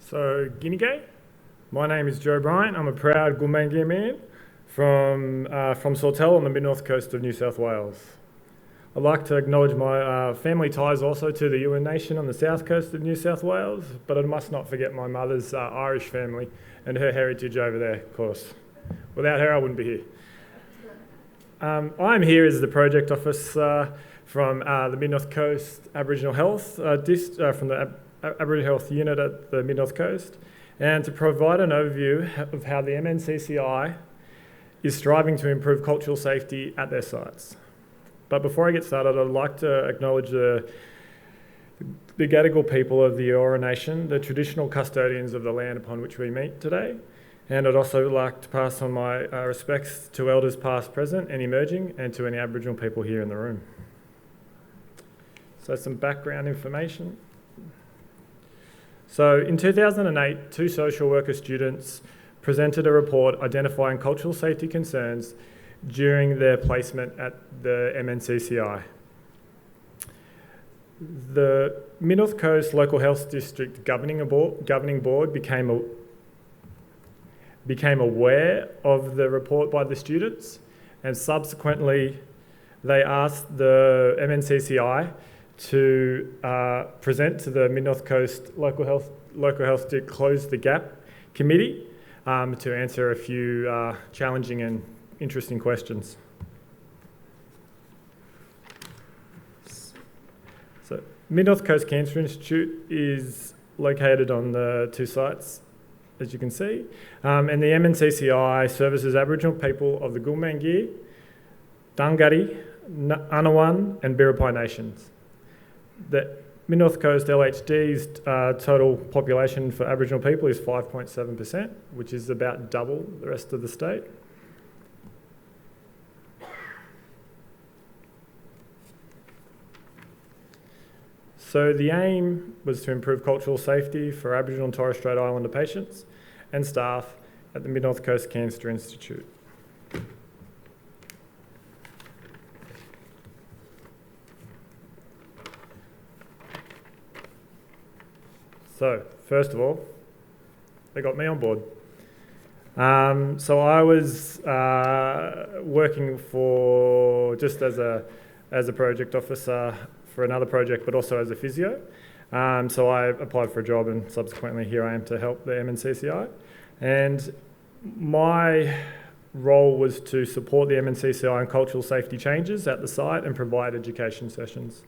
So, Guinea Gay. My name is Joe Bryant. I'm a proud Gulmangia man from Sawtell on the mid-north coast of New South Wales. I'd like to acknowledge my family ties also to the Yuin Nation on the south coast of New South Wales, but I must not forget my mother's Irish family and her heritage over there, of course. Without her, I wouldn't be here. I'm here as the project officer from the Mid-North Coast Aboriginal Health, from the Aboriginal Health Unit at the Mid-North Coast, and to provide an overview of how the MNCCI is striving to improve cultural safety at their sites. But before I get started, I'd like to acknowledge the Gadigal people of the Eora Nation, the traditional custodians of the land upon which we meet today. And I'd also like to pass on my respects to elders past, present and emerging, and to any Aboriginal people here in the room. So some background information. So in 2008, two social worker students presented a report identifying cultural safety concerns during their placement at the MNCCI. The Mid-North Coast Local Health District Governing Board became aware of the report by the students, and subsequently they asked the MNCCI to present to the Mid-North Coast Local Health District Close the Gap Committee to answer a few challenging and interesting questions. So, Mid-North Coast Cancer Institute is located on the two sites, as you can see, and the MNCCI services Aboriginal people of the Gulmangia, Dungari, Anawan and Biripi nations. The Mid-North Coast LHD's total population for Aboriginal people is 5.7%, which is about double the rest of the state. So the aim was to improve cultural safety for Aboriginal and Torres Strait Islander patients and staff at the Mid-North Coast Cancer Institute. So, first of all, they got me on board. So I was working for just as a project officer for another project, but also as a physio. So I applied for a job, and subsequently here I am to help the MNCCI. And my role was to support the MNCCI on cultural safety changes at the site and provide education sessions.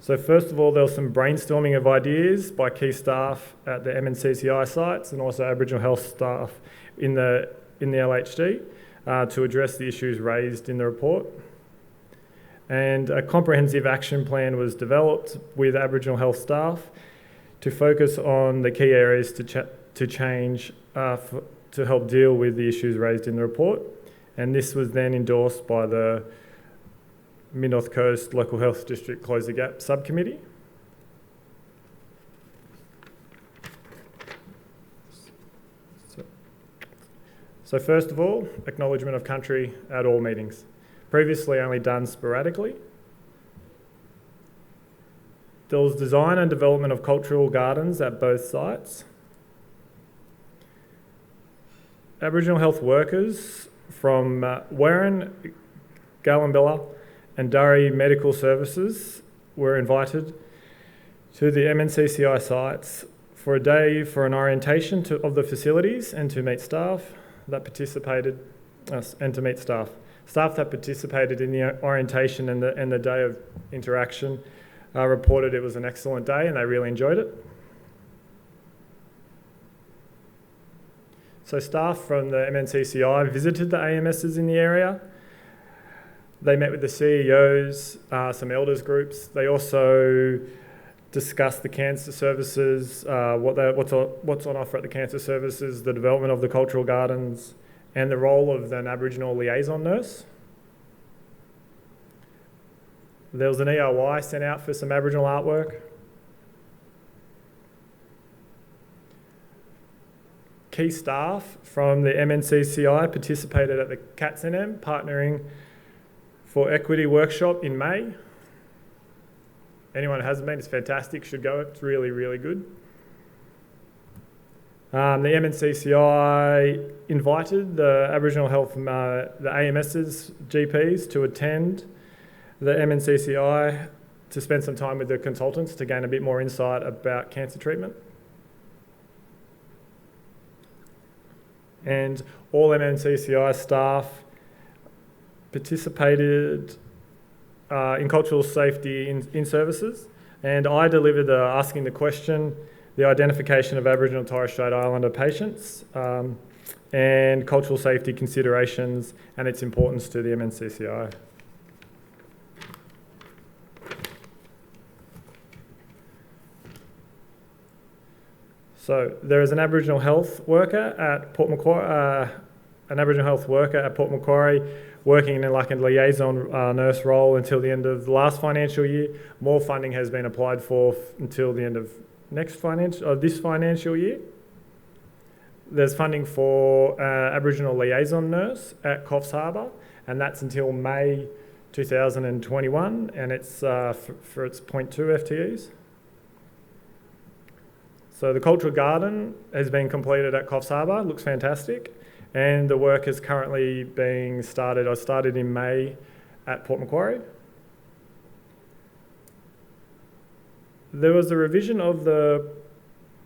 So first of all, there was some brainstorming of ideas by key staff at the MNCCI sites and also Aboriginal health staff in the LHD to address the issues raised in the report. And a comprehensive action plan was developed with Aboriginal health staff to focus on the key areas to change to help deal with the issues raised in the report. And this was then endorsed by the Mid-North Coast Local Health District Close the Gap Subcommittee. So first of all, acknowledgement of country at all meetings. Previously only done sporadically. There was design and development of cultural gardens at both sites. Aboriginal health workers from Warren, Gallumbilla and Durry Medical Services were invited to the MNCCI sites for a day for an orientation of the facilities and to meet staff that participated, Staff that participated in the orientation and the day of interaction reported it was an excellent day and they really enjoyed it. So staff from the MNCCI visited the AMSs in the area. They met with the CEOs, some elders groups. They also discussed the cancer services, what's on offer at the cancer services, the development of the cultural gardens, and the role of an Aboriginal liaison nurse. There was an EOI sent out for some Aboriginal artwork. Key staff from the MNCCI participated at the CATSNM Partnering for Equity workshop in May. Anyone who hasn't been, it's fantastic, should go, it's really, really good. The MNCCI invited the Aboriginal Health, the AMS's GPs to attend the MNCCI to spend some time with the consultants to gain a bit more insight about cancer treatment. And all MNCCI staff participated in cultural safety in services, and I delivered asking the question, the identification of Aboriginal and Torres Strait Islander patients, and cultural safety considerations and its importance to the MNCCI. So there is an Aboriginal health worker at Port Macquarie, working in like a liaison nurse role until the end of the last financial year. More funding has been applied for until the end of this financial year. There's funding for Aboriginal liaison nurse at Coffs Harbour, and that's until May 2021, and it's for its 0.2 FTEs. So the cultural garden has been completed at Coffs Harbour, looks fantastic, and the work is currently being started. I started in May at Port Macquarie. There was a revision of the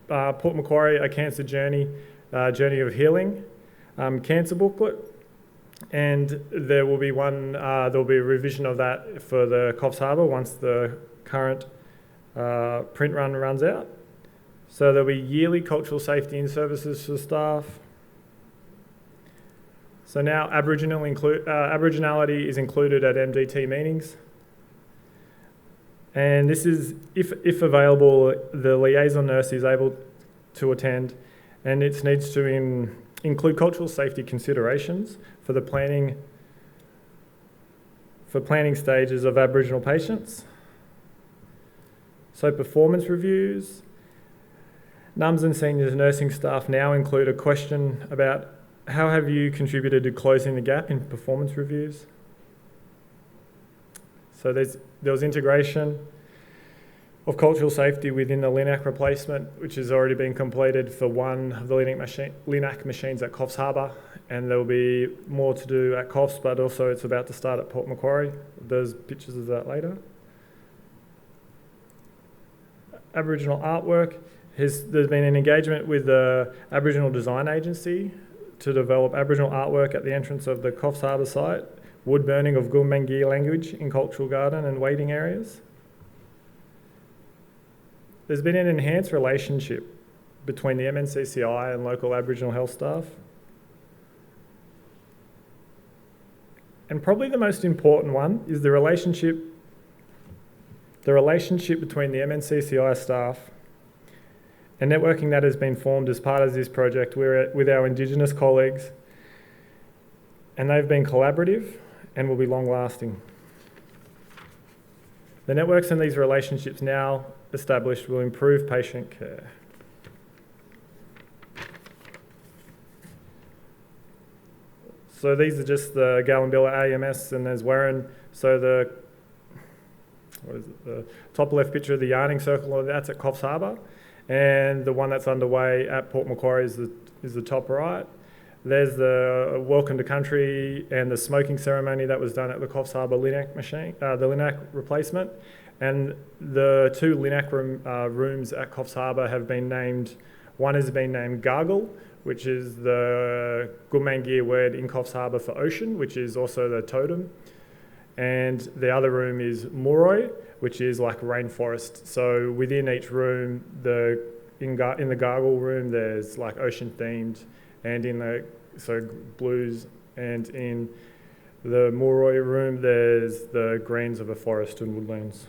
Port Macquarie A Cancer Journey, Journey of Healing cancer booklet, and there will be a revision of that for the Coffs Harbour once the current print run runs out. So there'll be yearly cultural safety in services for staff. So now Aboriginality is included at MDT meetings. And this is, if available, the liaison nurse is able to attend, and it needs to include cultural safety considerations for the planning stages of Aboriginal patients. So performance reviews. NUMS and seniors nursing staff now include a question about how have you contributed to closing the gap in performance reviews. So there was integration of cultural safety within the LINAC replacement, which has already been completed for one of the LINAC machines at Coffs Harbour, and there will be more to do at Coffs, but also it's about to start at Port Macquarie. There's pictures of that later. Aboriginal artwork. There's been an engagement with the Aboriginal Design Agency to develop Aboriginal artwork at the entrance of the Coffs Harbour site, wood burning of Gulbenkian language in cultural garden and waiting areas. There's been an enhanced relationship between the MNCCI and local Aboriginal health staff. And probably the most important one is the relationship between the MNCCI staff and networking that has been formed as part of this project with our Indigenous colleagues, and they've been collaborative and will be long-lasting. The networks and these relationships now established will improve patient care. So these are just the Gallumbilla AMS, and there's Warren. So the top left picture of the yarning circle, that's at Coffs Harbour. And the one that's underway at Port Macquarie is the top right. There's the Welcome to Country and the smoking ceremony that was done at the Coffs Harbour LINAC machine, the LINAC replacement. And the two LINAC rooms at Coffs Harbour have been named, one has been named Gargle, which is the Gulbenkian word in Coffs Harbour for ocean, which is also the totem. And the other room is Moroi, which is like rainforest. So within each room, in the Gargle room, there's like ocean themed, and in the blues, and in the Moroi room, there's the greens of a forest and woodlands.